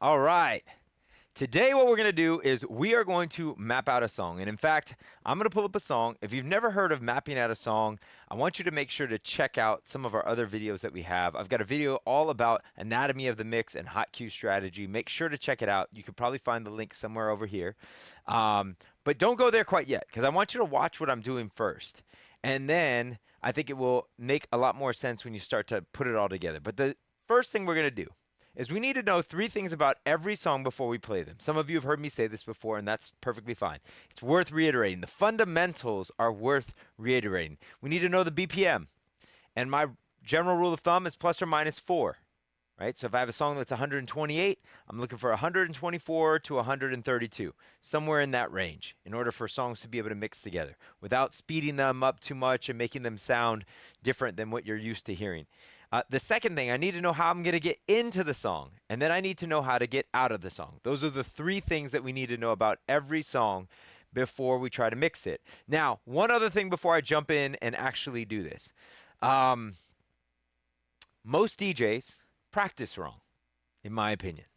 All right. Today, what we're going to do is we are going to map out a song. And in fact, I'm going to pull up a song. If you've never heard of mapping out a song, I want you to make sure to check out some of our other videos that we have. I've got a video all about anatomy of the mix and hot cue strategy. Make sure to check it out. You could probably find the link somewhere over here. But don't go there quite yet because I want you to watch what I'm doing first. And then I think it will make a lot more sense when you start to put it all together. But the first thing we're going to do is we need to know 3 things about every song before we play them. Some of you have heard me say this before, and that's perfectly fine. It's worth reiterating. The fundamentals are worth reiterating. We need to know the BPM. And my general rule of thumb is plus or minus 4. Right? So if I have a song that's 128, I'm looking for 124 to 132, somewhere in that range, in order for songs to be able to mix together without speeding them up too much and making them sound different than what you're used to hearing. The second thing, I need to know how I'm going to get into the song, and then I need to know how to get out of the song. Those are the 3 things that we need to know about every song before we try to mix it. Now, one other thing before I jump in and actually do this. Most DJs practice wrong, in my opinion.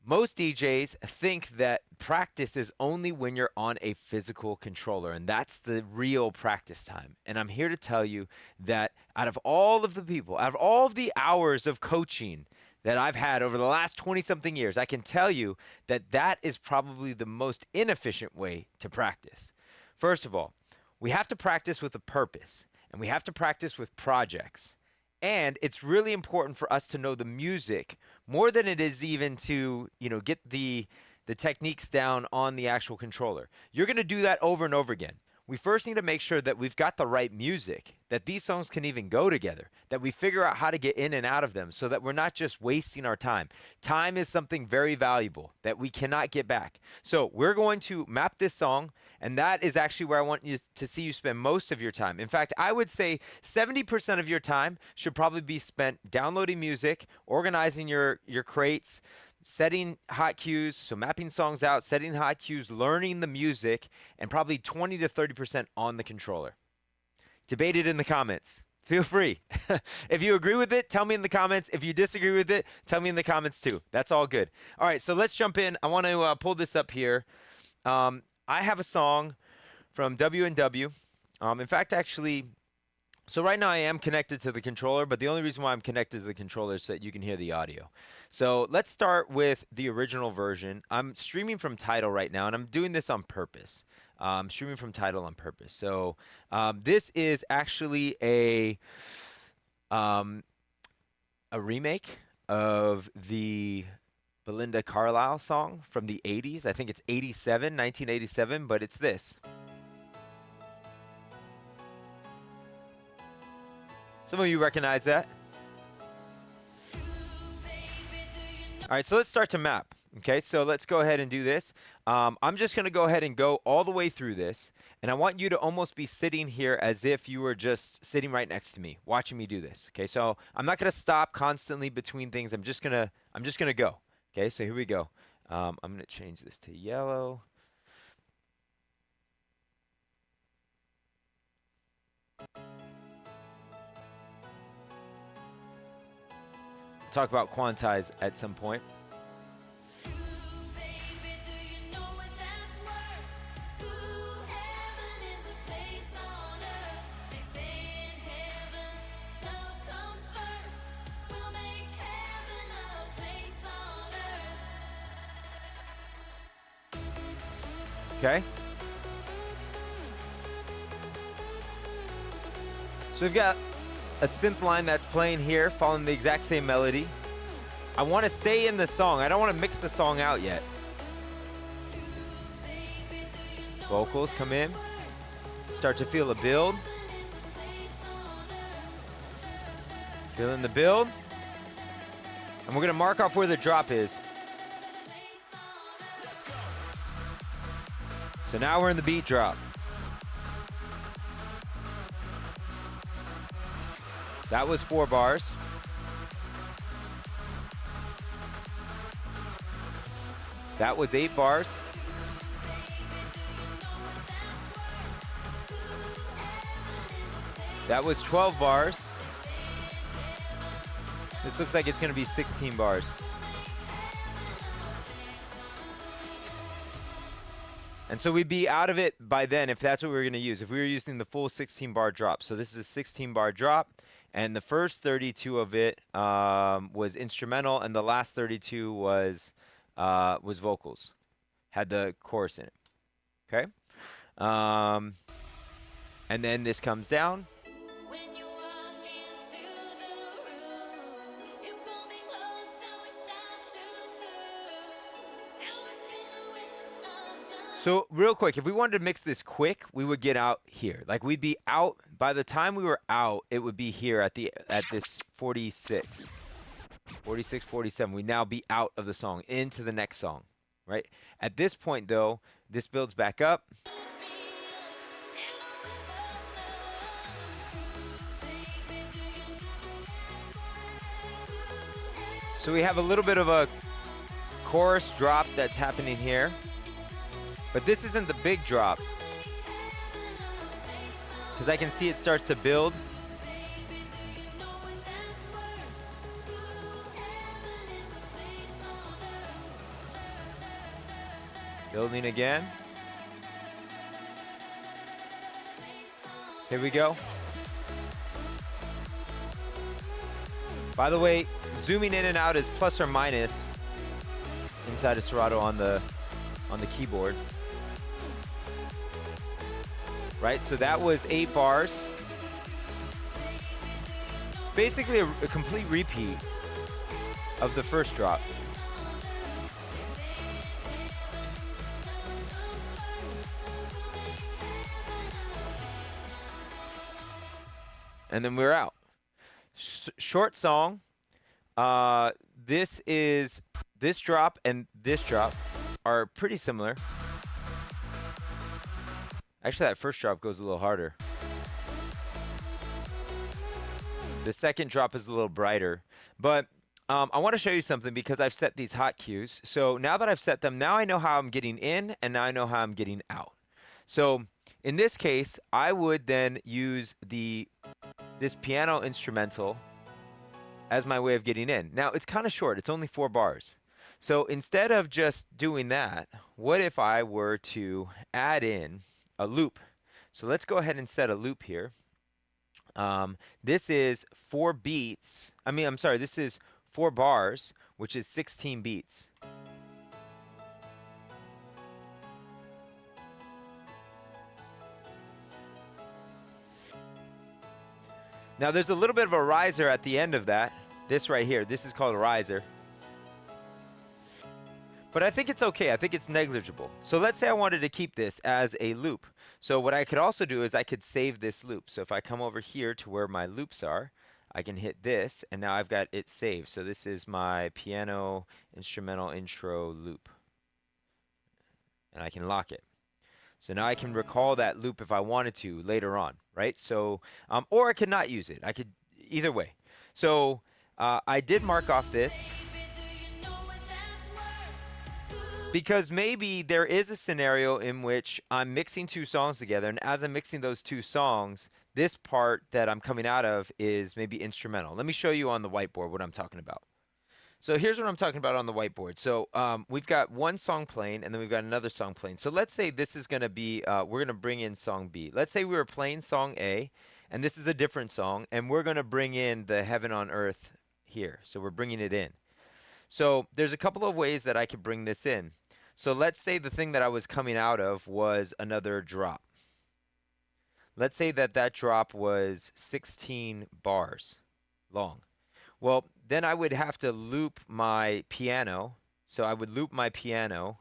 Most DJs think that practice is only when you're on a physical controller, and that's the real practice time. And I'm here to tell you that out of all of the people, out of all of the hours of coaching that I've had over the last 20-something years, I can tell you that that is probably the most inefficient way to practice. First of all, we have to practice with a purpose, and we have to practice with projects. And it's really important for us to know the music more than it is even to, get the techniques down on the actual controller. You're going to do that over and over again. We first need to make sure that we've got the right music, that these songs can even go together, that we figure out how to get in and out of them so that we're not just wasting our time. Time is something very valuable that we cannot get back. So we're going to map this song, and that is actually where I want you to see you spend most of your time. In fact, I would say 70% of your time should probably be spent downloading music, organizing your crates, setting hot cues, so mapping songs out, setting hot cues, learning the music, and probably 20 to 30% on the controller. Debate it in the comments. Feel free. If you agree with it, tell me in the comments. If you disagree with it, tell me in the comments too. That's all good. All right, so let's jump in. I want to pull this up here. I have a song from W&W. In fact, actually, so right now I am connected to the controller, but the only reason why I'm connected to the controller is so that you can hear the audio. So let's start with the original version. I'm streaming from Tidal right now, and I'm doing this on purpose. I'm streaming from Tidal on purpose. So this is actually a remake of the Belinda Carlisle song from the 80s. I think it's 1987, but it's this. Some of you recognize that. All right, so let's start to map. Okay, so let's go ahead and do this. I'm just going to go ahead and go all the way through this, and I want you to almost be sitting here as if you were just sitting right next to me, watching me do this. Okay, so I'm not going to stop constantly between things. I'm just gonna go. Okay, so here we go. I'm going to change this to yellow. Talk about quantize at some point. Okay. So we've got a synth line that's playing here, following the exact same melody. I want to stay in the song. I don't want to mix the song out yet. Vocals come in. Start to feel a build. Feeling the build. And we're going to mark off where the drop is. So now we're in the beat drop. That was 4 bars. That was 8 bars. That was 12 bars. This looks like it's going to be 16 bars. And so we'd be out of it by then if that's what we were going to use, if we were using the full 16 bar drop. So this is a 16 bar drop, and the first 32 of it was instrumental, and the last 32 was vocals, had the chorus in it. Okay? And then this comes down. So real quick, if we wanted to mix this quick, we would get out here. Like we'd be out, by the time we were out, it would be here at this 46, 47. We'd now be out of the song, into the next song, right? At this point though, this builds back up. So we have a little bit of a chorus drop that's happening here. But this isn't the big drop, because I can see it starts to build. Building again. Here we go. By the way, zooming in and out is plus or minus inside of Serato on the keyboard. Right, so that was 8 bars. It's basically a complete repeat of the first drop. And then we're out. Short song. This drop and this drop are pretty similar. Actually, that first drop goes a little harder. The second drop is a little brighter. But I want to show you something because I've set these hot cues. So now that I've set them, now I know how I'm getting in and now I know how I'm getting out. So in this case, I would then use this piano instrumental as my way of getting in. Now, it's kind of short. It's only 4 bars. So instead of just doing that, what if I were to add in a loop? So let's go ahead and set a loop here. This is 4 beats. This is 4 bars, which is 16 beats. Now there's a little bit of a riser at the end of that. This right here, this is called a riser. But I think it's okay. I think it's negligible. So let's say I wanted to keep this as a loop. So what I could also do is I could save this loop. So if I come over here to where my loops are, I can hit this, and now I've got it saved. So this is my piano instrumental intro loop. And I can lock it. So now I can recall that loop if I wanted to later on, right? So, or I could not use it. I could, either way. So I did mark off this, because maybe there is a scenario in which I'm mixing 2 songs together, and as I'm mixing those 2 songs, this part that I'm coming out of is maybe instrumental. Let me show you on the whiteboard what I'm talking about. So here's what I'm talking about on the whiteboard. So we've got one song playing, and then we've got another song playing. So let's say this is going to be, we're going to bring in song B. Let's say we were playing song A, and this is a different song, and we're going to bring in the Heaven on Earth here. So we're bringing it in. So there's a couple of ways that I could bring this in. So let's say the thing that I was coming out of was another drop. Let's say that that drop was 16 bars long. Well, then I would have to loop my piano. So I would loop my piano.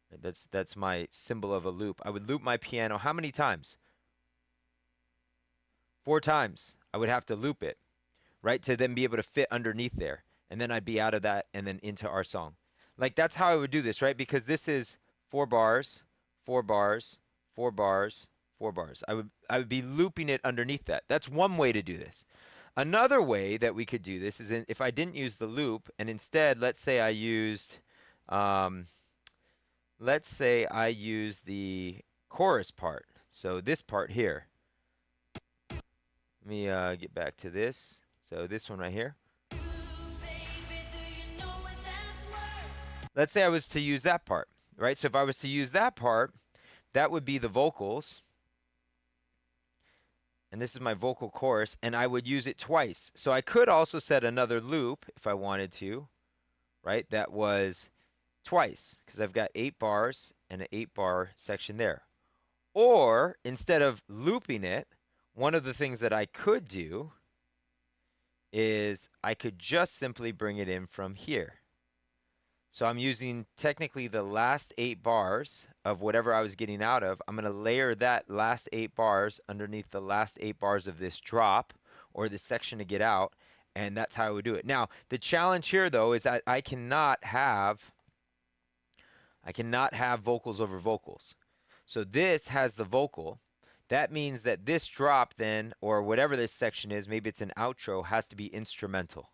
That's my symbol of a loop. I would loop my piano how many times? 4 times. I would have to loop it, right, to then be able to fit underneath there. And then I'd be out of that and then into our song. Like, that's how I would do this, right? Because this is 4 bars, 4 bars, 4 bars, 4 bars. I would be looping it underneath that. That's one way to do this. Another way that we could do this is if I didn't use the loop, and instead, let's say I used the chorus part. So this part here. Let me get back to this. So this one right here. Let's say I was to use that part. right? So if I was to use that part, that would be the vocals. And this is my vocal chorus, and I would use it twice. So I could also set another loop if I wanted to, right? That was twice, because I've got 8 bars and an 8-bar section there. Or instead of looping it, one of the things that I could do is I could just simply bring it in from here. So I'm using technically the last 8 bars of whatever I was getting out of. I'm going to layer that last 8 bars underneath the last 8 bars of this drop or this section to get out, and that's how I would do it. Now, the challenge here though is that I cannot have vocals over vocals. So this has the vocal. That means that this drop then, or whatever this section is, maybe it's an outro, has to be instrumental.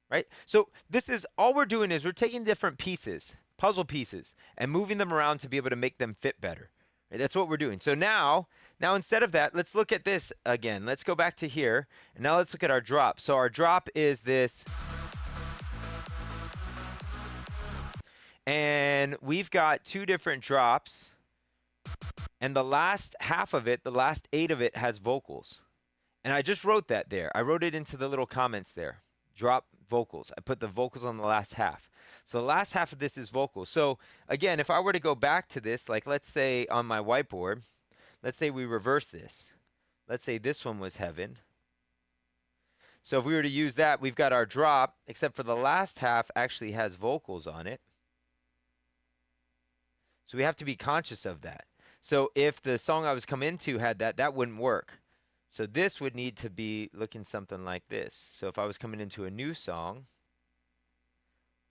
Right? So this is all we're doing is we're taking different pieces, puzzle pieces, and moving them around to be able to make them fit better. Right? That's what we're doing. So now instead of that, let's look at this again. Let's go back to here, and now let's look at our drop. So our drop is this, and we've got 2 different drops, and the last half of it, the last 8 of it, has vocals. And I just wrote that there. I wrote it into the little comments there. Drop vocals. I put the vocals on the last half. So the last half of this is vocals. So again, if I were to go back to this, like let's say on my whiteboard, let's say we reverse this. Let's say this one was heaven. So if we were to use that, we've got our drop, except for the last half actually has vocals on it. So we have to be conscious of that. So if the song I was coming into had that, that wouldn't work. So this would need to be looking something like this. So if I was coming into a new song,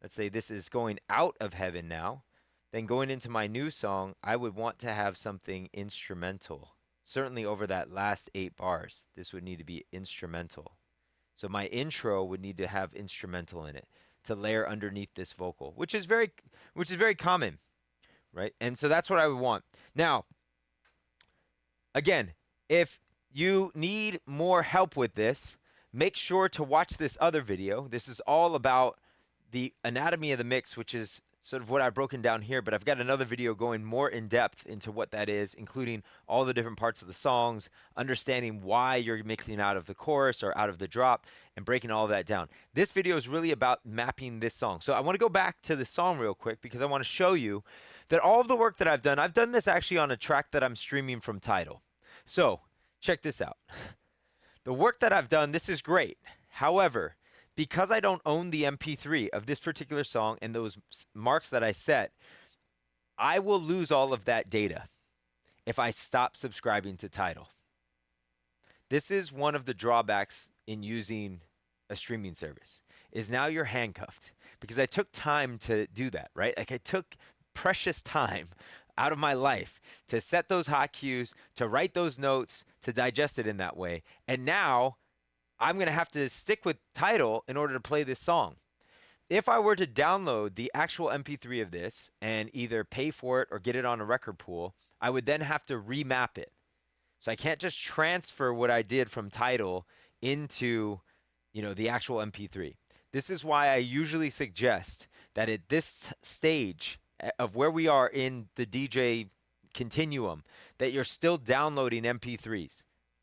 let's say this is going out of heaven now, then going into my new song, I would want to have something instrumental. Certainly over that last 8 bars, this would need to be instrumental. So my intro would need to have instrumental in it to layer underneath this vocal, which is very common, right? And so that's what I would want. Now, again, if you need more help with this, make sure to watch this other video. This is all about the anatomy of the mix, which is sort of what I've broken down here, but I've got another video going more in depth into what that is, including all the different parts of the songs, understanding why you're mixing out of the chorus or out of the drop, and breaking all of that down. This video is really about mapping this song. So I want to go back to the song real quick because I want to show you that all of the work that I've done this actually on a track that I'm streaming from Tidal. So check this out. The work that I've done, this is great. However, because I don't own the MP3 of this particular song and those marks that I set, I will lose all of that data if I stop subscribing to Tidal. This is one of the drawbacks in using a streaming service, is now you're handcuffed, because I took time to do that, right? Like I took precious time out of my life to set those hot cues, to write those notes, to digest it in that way. And now I'm going to have to stick with Tidal in order to play this song. If I were to download the actual MP3 of this and either pay for it or get it on a record pool, I would then have to remap it. So I can't just transfer what I did from Tidal into, the actual MP3. This is why I usually suggest that at this stage of where we are in the DJ continuum, that you're still downloading MP3s.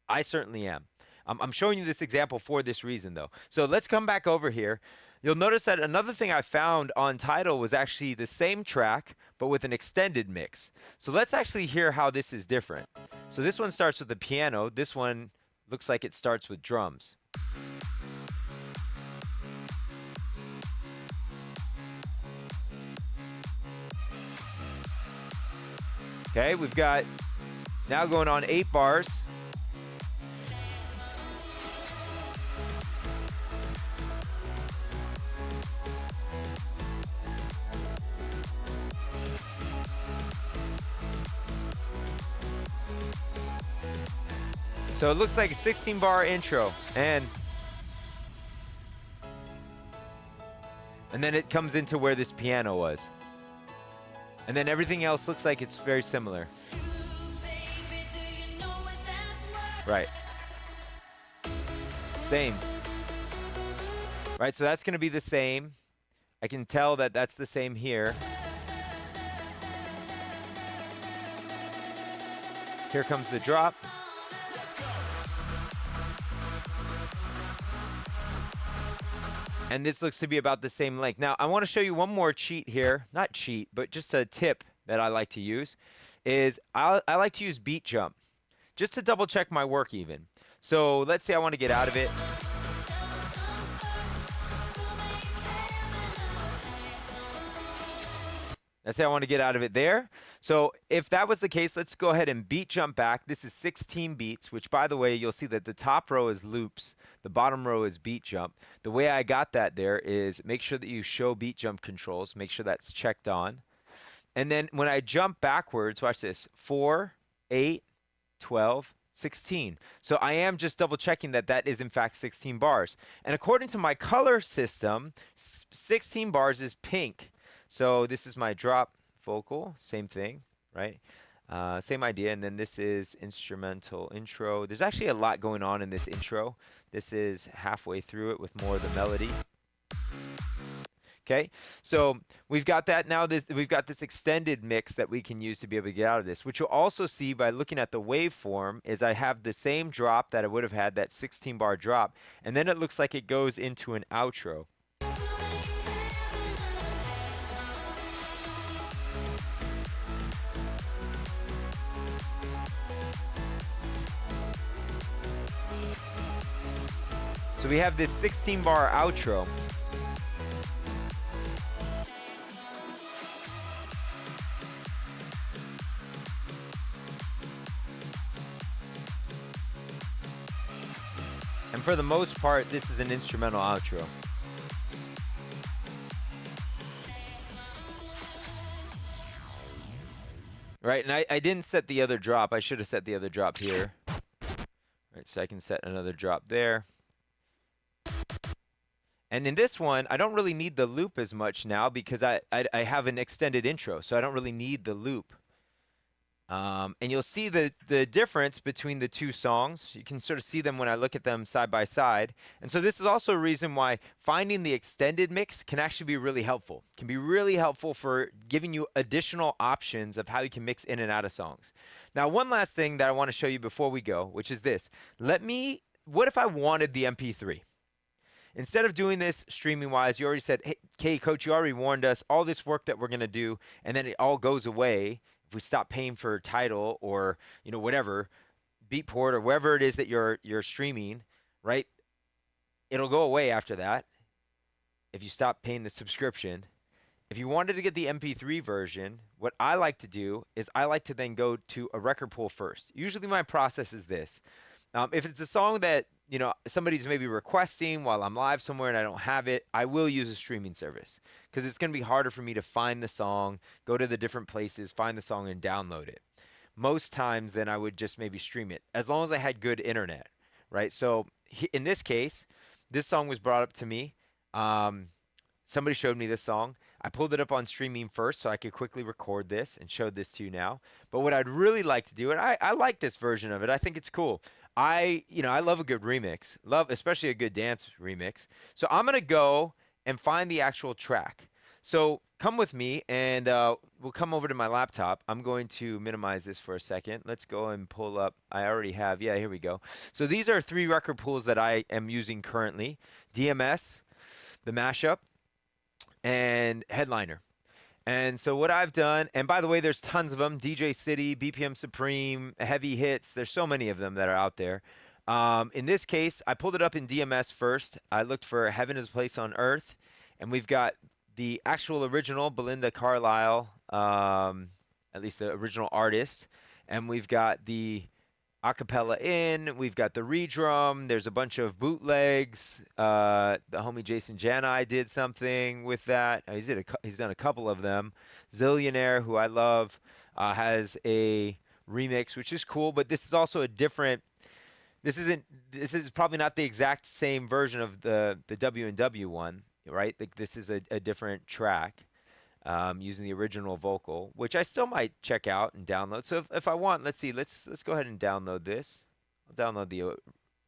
I certainly am. I'm showing you this example for this reason, though. So let's come back over here. You'll notice that another thing I found on Tidal was actually the same track, but with an extended mix. So let's actually hear how this is different. So this one starts with the piano. This one looks like it starts with drums. Okay, we've got now going on 8 bars. So it looks like a 16-bar intro, and then it comes into where this piano was. And then everything else looks like it's very similar. Right. Same. Right, so that's going to be the same. I can tell that that's the same here. Here comes the drop. And this looks to be about the same length. Now, I want to show you one more cheat here. Not cheat, but just a tip that I like to use is I like to use beat jump just to double check my work even. So let's say I want to get out of it. Let's say I want to get out of it there. So if that was the case, let's go ahead and beat jump back. This is 16 beats, which by the way, you'll see that the top row is loops. The bottom row is beat jump. The way I got that there is make sure that you show beat jump controls. Make sure that's checked on. And then when I jump backwards, watch this, 4, 8, 12, 16. So I am just double checking that that is in fact 16 bars. And according to my color system, 16 bars is pink. So this is my drop vocal, same thing, right? Same idea. And then this is instrumental intro. There's actually a lot going on in this intro. This is halfway through it with more of the melody. Okay, so we've got that now. We've got this extended mix that we can use to be able to get out of this, which you'll also see by looking at the waveform is I have the same drop that I would have had, that 16 bar drop, and then it looks like it goes into an outro. So we have this 16 bar outro. And for the most part, this is an instrumental outro. Right, and I didn't set the other drop. I should have set the other drop here. Right, so I can set another drop there. And in this one, I don't really need the loop as much now because I have an extended intro, so I don't really need the loop. And you'll see the difference between the two songs. You can sort of see them when I look at them side by side. And so this is also a reason why finding the extended mix can actually be really helpful. It can be really helpful for giving you additional options of how you can mix in and out of songs. Now, one last thing that I want to show you before we go, which is this. What if I wanted the MP3? Instead of doing this streaming wise, you already said, hey, coach, you already warned us all this work that we're going to do, and then it all goes away if we stop paying for Tidal or, whatever, Beatport or wherever it is that you're streaming, right? It'll go away after that if you stop paying the subscription. If you wanted to get the MP3 version, what I like to do is I like to then go to a record pool first. Usually my process is this. If it's a song that somebody's maybe requesting while I'm live somewhere and I don't have it, I will use a streaming service because it's going to be harder for me to find the song, go to the different places, find the song, and download it. Most times, then I would just maybe stream it as long as I had good internet, right? So in this case, this song was brought up to me. Somebody showed me this song. I pulled it up on streaming first so I could quickly record this and showed this to you now. But what I'd really like to do, and I like this version of it. I think it's cool. I love a good remix, especially a good dance remix. So I'm going to go and find the actual track. So come with me and we'll come over to my laptop. I'm going to minimize this for a second. Let's go and pull up. I already have. Yeah, here we go. So these are 3 record pools that I am using currently. DMS, the Mashup, and Headliner. And so what I've done, and by the way, there's tons of them, DJ City, BPM Supreme, Heavy Hits. There's so many of them that are out there. In this case, I pulled it up in DMS first. I looked for Heaven is a Place on Earth, and we've got the actual original, Belinda Carlisle, at least the original artist, and we've got the acapella in, we've got the redrum, there's a bunch of bootlegs. The homie Jason Janai did something with that. He's done a couple of them. Zillionaire, who I love, has a remix, which is cool, but this is also a different, this is probably not the exact same version of the W&W one, right? Like this is a different track. Using the original vocal, which I still might check out and download. So if I want, let's see, let's go ahead and download this. I'll download the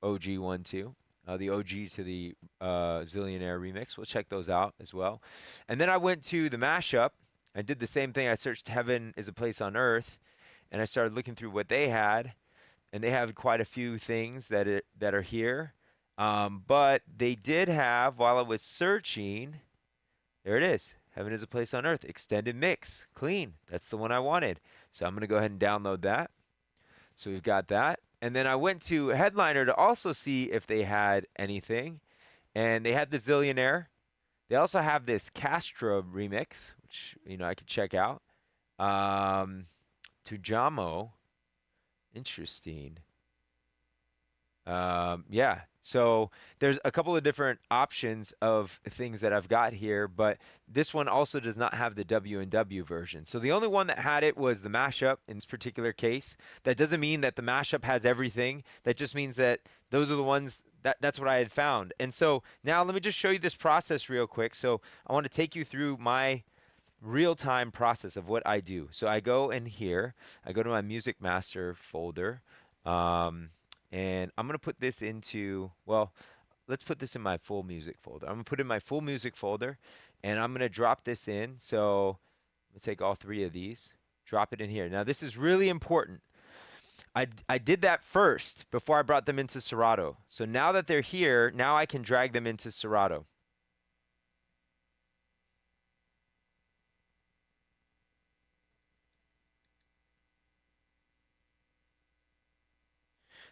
OG one too, the OG to the Zillionaire remix. We'll check those out as well. And then I went to the Mashup. I did the same thing. I searched Heaven is a Place on Earth, and I started looking through what they had, and they have quite a few things that are here. But they did have, while I was searching, there it is. Heaven is a Place on Earth, extended mix, clean. That's the one I wanted. So I'm going to go ahead and download that. So we've got that. And then I went to Headliner to also see if they had anything. And they had the Zillionaire. They also have this Castro remix, which, I could check out. Tujamo. Interesting. Yeah. So there's a couple of different options of things that I've got here, but this one also does not have the W&W version. So the only one that had it was the Mashup in this particular case. That doesn't mean that the Mashup has everything. That just means that those are the ones that's what I had found. And so now let me just show you this process real quick. So I want to take you through my real-time process of what I do. So I go in here, I go to my Music Master folder. And I'm going to put this into, well, let's put this in my full music folder. I'm going to put in my full music folder, and I'm going to drop this in. So let's take all three of these, drop it in here. Now, this is really important. I did that first before I brought them into Serato. So now that they're here, now I can drag them into Serato.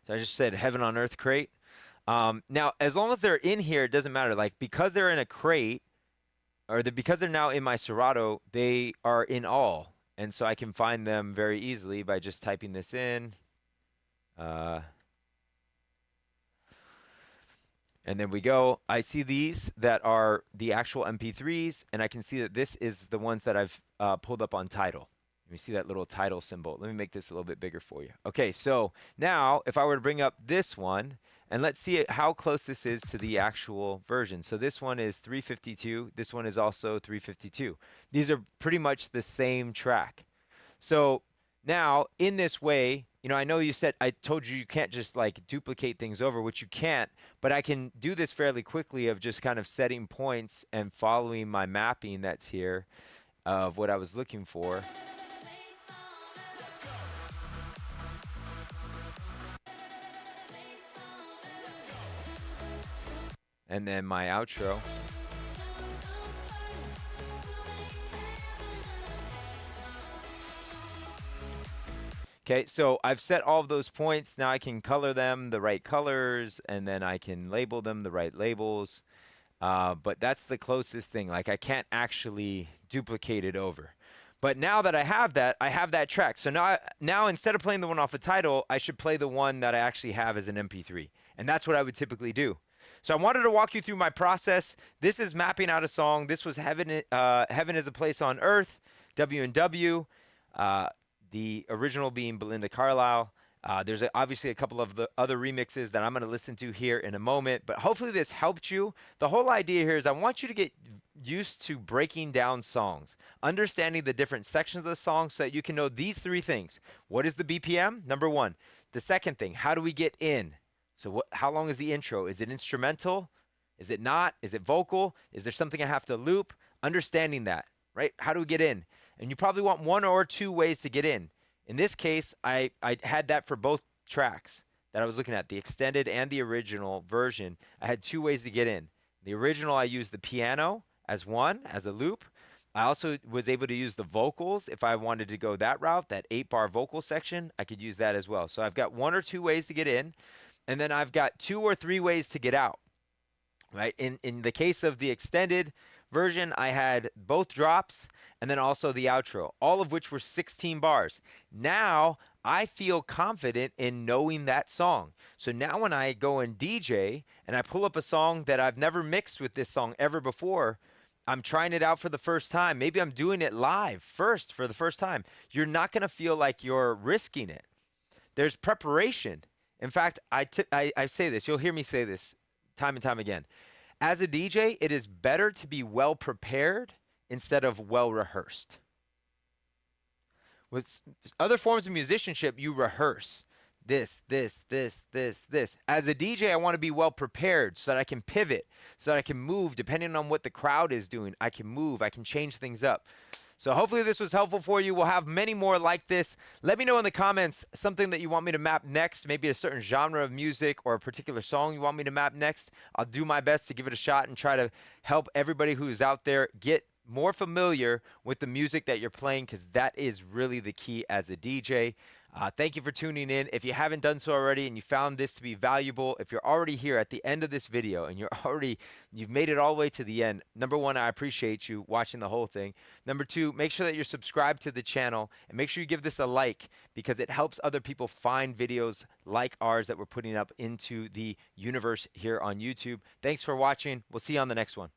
So I just said Heaven on Earth crate. Now, as long as they're in here, it doesn't matter. Like, because they're in a crate, or because they're now in my Serato, they are in all. And so I can find them very easily by just typing this in. And then we go. I see these that are the actual MP3s, and I can see that this is the ones that I've pulled up on Tidal. You see that little Tidal symbol. Let me make this a little bit bigger for you. Okay, so now if I were to bring up this one, and let's see how close this is to the actual version. So this one is 352. This one is also 352. These are pretty much the same track. So now in this way, I know I told you can't just like duplicate things over, which you can't, but I can do this fairly quickly of just kind of setting points and following my mapping that's here of what I was looking for. And then my outro. Okay, so I've set all of those points. Now I can color them the right colors, and then I can label them the right labels. But that's the closest thing. Like, I can't actually duplicate it over. But now that I have that track. So now instead of playing the one off of Tidal, I should play the one that I actually have as an MP3. And that's what I would typically do. So I wanted to walk you through my process. This is mapping out a song. This was Heaven is a Place on Earth, W&W, the original being Belinda Carlisle. There's obviously a couple of the other remixes that I'm going to listen to here in a moment, but hopefully this helped you. The whole idea here is I want you to get used to breaking down songs, understanding the different sections of the song so that you can know these three things. What is the BPM? Number one. The second thing, how do we get in? So how long is the intro? Is it instrumental? Is it not? Is it vocal? Is there something I have to loop? Understanding that, right? How do we get in? And you probably want one or two ways to get in. In this case, I had that for both tracks that I was looking at, the extended and the original version. I had two ways to get in. The original, I used the piano as a loop. I also was able to use the vocals. If I wanted to go that route, that 8-bar vocal section, I could use that as well. So I've got one or two ways to get in. And then I've got 2 or 3 ways to get out, right? In the case of the extended version, I had both drops and then also the outro, all of which were 16 bars. Now I feel confident in knowing that song. So now when I go and DJ and I pull up a song that I've never mixed with this song ever before, I'm trying it out for the first time. Maybe I'm doing it live for the first time. You're not going to feel like you're risking it. There's preparation. In fact, I say this. You'll hear me say this time and time again. As a DJ, it is better to be well prepared instead of well rehearsed. With other forms of musicianship, you rehearse this. As a DJ, I want to be well prepared so that I can pivot, so that I can move depending on what the crowd is doing. I can move, I can change things up. So hopefully this was helpful for you. We'll have many more like this. Let me know in the comments something that you want me to map next, maybe a certain genre of music or a particular song you want me to map next. I'll do my best to give it a shot and try to help everybody who's out there get more familiar with the music that you're playing, because that is really the key as a DJ. Thank you for tuning in. If you haven't done so already and you found this to be valuable, if you're already here at the end of this video and you've made it all the way to the end, number one, I appreciate you watching the whole thing. Number two, make sure that you're subscribed to the channel and make sure you give this a like, because it helps other people find videos like ours that we're putting up into the universe here on YouTube. Thanks for watching. We'll see you on the next one.